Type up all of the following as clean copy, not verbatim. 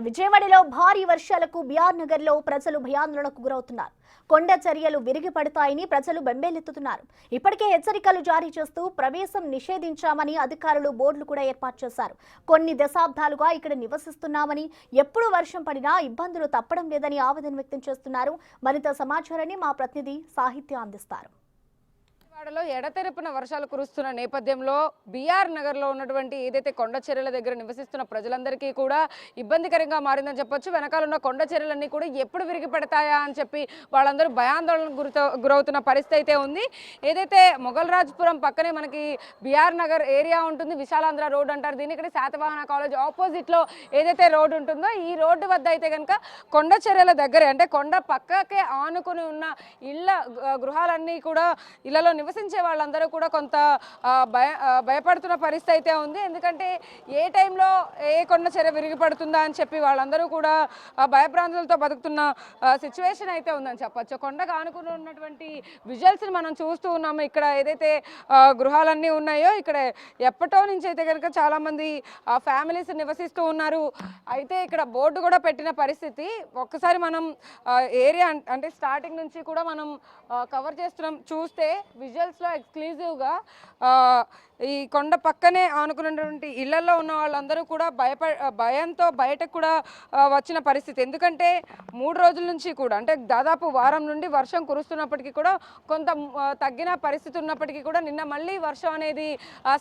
విజయవాడలో భారీ వర్షాలకు బిఆర్ నగర్ లో ప్రజలు భయాందోళనకు గురవుతున్నారు. కొండ చర్యలు విరిగి పడతాయని ప్రజలు బెంబేలెత్తుతున్నారు. ఇప్పటికే హెచ్చరికలు జారీ చేస్తూ ప్రవేశం నిషేధించామని అధికారులు బోర్డులు కూడా ఏర్పాటు చేశారు. కొన్ని దశాబ్దాలుగా ఇక్కడ నివసిస్తున్నామని, ఎప్పుడు వర్షం పడినా ఇబ్బందులు తప్పడం లేదని ఆవేదన వ్యక్తం చేస్తున్నారు. మరింత సమాచారాన్ని మా ప్రతినిధి సాహిత్య అందిస్తారు. విజయవాడలో ఎడతెరిపిన వర్షాలు కురుస్తున్న నేపథ్యంలో బిఆర్ నగర్లో ఉన్నటువంటి ఏదైతే కొండ చర్యల దగ్గర నివసిస్తున్న ప్రజలందరికీ కూడా ఇబ్బందికరంగా మారిందని చెప్పొచ్చు. వెనకాల ఉన్న కొండ చర్యలన్నీ కూడా ఎప్పుడు విరిగి పడతాయా అని చెప్పి వాళ్ళందరూ భయాందోళనకు గురవుతున్న పరిస్థితి అయితే ఉంది. ఏదైతే మొగల్రాజ్పురం పక్కనే మనకి బిఆర్ నగర్ ఏరియా ఉంటుంది, విశాలాంధ్ర రోడ్ అంటారు దీన్ని. ఇక్కడ శాతవాహన కాలేజ్ ఆపోజిట్లో ఏదైతే రోడ్డు ఉంటుందో ఈ రోడ్డు వద్ద అయితే కనుక కొండ చర్యల దగ్గరే, అంటే కొండ పక్కకే ఆనుకుని ఉన్న గృహాలన్నీ కూడా ఇళ్లలో నివసించే వాళ్ళందరూ కూడా కొంత భయపడుతున్న పరిస్థితి అయితే ఉంది. ఎందుకంటే ఏ టైంలో ఏ కొండ చర్య విరిగి పడుతుందా అని చెప్పి వాళ్ళందరూ కూడా భయప్రాంతాలతో బతుకుతున్న సిచ్యువేషన్ అయితే ఉందని చెప్పచ్చు. కొండకు ఆనుకుని ఉన్నటువంటి విజువల్స్ని మనం చూస్తూ ఉన్నాము. ఇక్కడ ఏదైతే గృహాలన్నీ ఉన్నాయో ఇక్కడ ఎప్పటో నుంచి అయితే కనుక చాలామంది ఫ్యామిలీస్ నివసిస్తూ ఉన్నారు. అయితే ఇక్కడ బోర్డు కూడా పెట్టిన పరిస్థితి. ఒక్కసారి మనం ఏరియా అంటే స్టార్టింగ్ నుంచి కూడా మనం కవర్ చేస్తున్నాం. చూస్తే విజువల్స్లో ఎక్స్క్లూజివ్గా ఈ కొండ పక్కనే ఆనుకున్నటువంటి ఇళ్లలో ఉన్న వాళ్ళందరూ కూడా భయంతో బయటకు కూడా వచ్చిన పరిస్థితి. ఎందుకంటే 3 రోజుల నుంచి కూడా, అంటే దాదాపు వారం నుండి వర్షం కురుస్తున్నప్పటికీ కూడా కొంత తగ్గిన పరిస్థితి ఉన్నప్పటికీ కూడా నిన్న మళ్ళీ వర్షం అనేది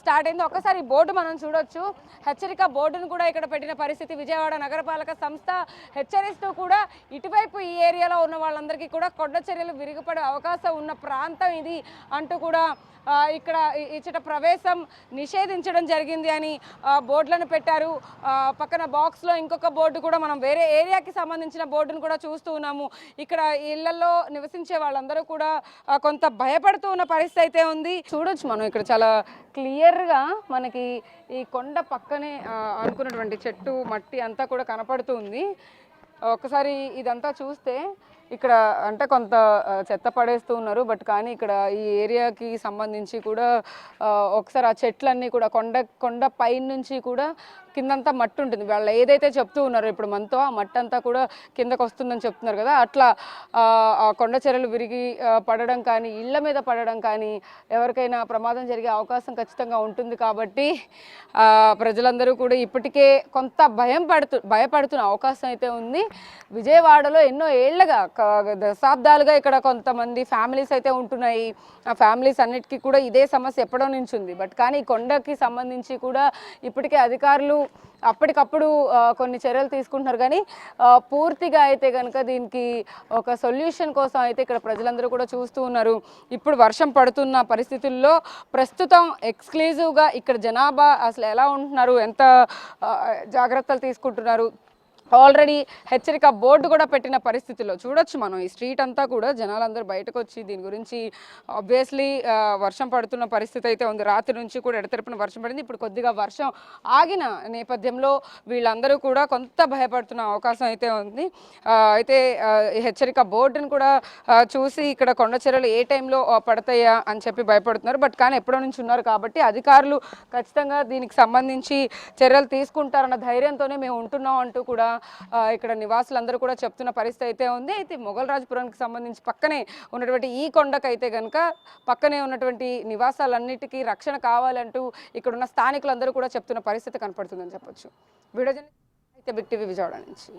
స్టార్ట్ అయింది. ఒక్కసారి బోర్డు మనం చూడొచ్చు. హెచ్చరిక బోర్డును కూడా ఇక్కడ పెట్టిన పరిస్థితి. విజయవాడ నగరపాలక సంస్థ హెచ్చరిస్తూ కూడా ఇటువైపు ఈ ఏరియాలో ఉన్న వాళ్ళందరికీ కూడా కొండ చర్యలు విరిగిపడే అవకాశం ఉన్న ప్రాంతం ఇది అంటూ కూడా ఇక్కడ ఇచ్చట ప్రవేశం నిషేధించడం జరిగింది అని బోర్డులను పెట్టారు. పక్కన బాక్స్లో ఇంకొక బోర్డు కూడా మనం వేరే ఏరియాకి సంబంధించిన బోర్డును కూడా చూస్తూ ఉన్నాము. ఇక్కడ ఇళ్లలో నివసించే వాళ్ళందరూ కూడా కొంత భయపడుతూ ఉన్న పరిస్థితి అయితే ఉంది. చూడొచ్చు మనం ఇక్కడ చాలా క్లియర్గా మనకి ఈ కొండ పక్కనే అనుకున్నటువంటి చెట్టు మట్టి అంతా కూడా కనపడుతుంది. ఒకసారి ఇదంతా చూస్తే ఇక్కడ అంటే కొంత చెత్త పడేస్తూ ఉన్నారు. బట్ కానీ ఇక్కడ ఈ ఏరియాకి సంబంధించి కూడా ఒకసారి ఆ చెట్లన్నీ కూడా కొండ పైన నుంచి కూడా కిందంతా మట్టి ఉంటుంది. వాళ్ళు ఏదైతే చెప్తూ ఉన్నారో ఇప్పుడు మనతో ఆ మట్టి అంతా కూడా కిందకు వస్తుందని చెప్తున్నారు కదా, అట్లా ఆ కొండ చర్యలు విరిగి పడడం కానీ, ఇళ్ల మీద పడడం కానీ, ఎవరికైనా ప్రమాదం జరిగే అవకాశం ఖచ్చితంగా ఉంటుంది. కాబట్టి ప్రజలందరూ కూడా ఇప్పటికే కొంత భయపడుతున్న అవకాశం అయితే ఉంది. విజయవాడలో ఎన్నో ఏళ్లుగా దశాబ్దాలుగా ఇక్కడ కొంతమంది ఫ్యామిలీస్ అయితే ఉంటున్నాయి. ఆ ఫ్యామిలీస్ అన్నిటికీ కూడా ఇదే సమస్య ఎప్పటి నుంచి ఉంది. బట్ కానీ కొండకి సంబంధించి కూడా ఇప్పటికే అధికారులు అప్పటికప్పుడు కొన్ని చర్యలు తీసుకుంటున్నారు. కానీ పూర్తిగా అయితే కనుక దీనికి ఒక సొల్యూషన్ కోసం అయితే ఇక్కడ ప్రజలందరూ కూడా చూస్తూ ఉన్నారు. ఇప్పుడు వర్షం పడుతున్న పరిస్థితుల్లో ప్రస్తుతం ఎక్స్క్లూజివ్గా ఇక్కడ జనాభా అసలు ఎలా ఉంటున్నారు, ఎంత జాగ్రత్తలు తీసుకుంటున్నారు, ఆల్రెడీ హెచ్చరిక బోర్డు కూడా పెట్టిన పరిస్థితుల్లో చూడొచ్చు మనం. ఈ స్ట్రీట్ అంతా కూడా జనాలందరూ బయటకు వచ్చి దీని గురించి ఆబ్వియస్లీ వర్షం పడుతున్న పరిస్థితి అయితే ఉంది. రాత్రి నుంచి కూడా ఎడతెరిపిన వర్షం పడింది. ఇప్పుడు కొద్దిగా వర్షం ఆగిన నేపథ్యంలో వీళ్ళందరూ కూడా కొంత భయపడుతున్న అవకాశం అయితే ఉంది. అయితే హెచ్చరిక బోర్డును కూడా చూసి ఇక్కడ కొండ చర్యలు ఏ టైంలో పడతాయా అని చెప్పి భయపడుతున్నారు. బట్ కానీ ఎప్పటి నుంచి ఉన్నారు కాబట్టి అధికారులు ఖచ్చితంగా దీనికి సంబంధించి చర్యలు తీసుకుంటారన్న ధైర్యంతోనే మేము ఉంటున్నాం అంటూ కూడా ఇక్కడ నివాసులందరూ కూడా చెప్తున్న పరిస్థితి అయితే ఉంది. అయితే మొగల్రాజ్పురానికి సంబంధించి పక్కనే ఉన్నటువంటి ఈ కొండకైతే కనుక పక్కనే ఉన్నటువంటి నివాసాలన్నిటికీ రక్షణ కావాలంటూ ఇక్కడున్న స్థానికులందరూ కూడా చెప్తున్న పరిస్థితి కనపడుతుందని చెప్పొచ్చు. వీడియో అయితే బిగ్ టీవీ విజయవాడ నుంచి.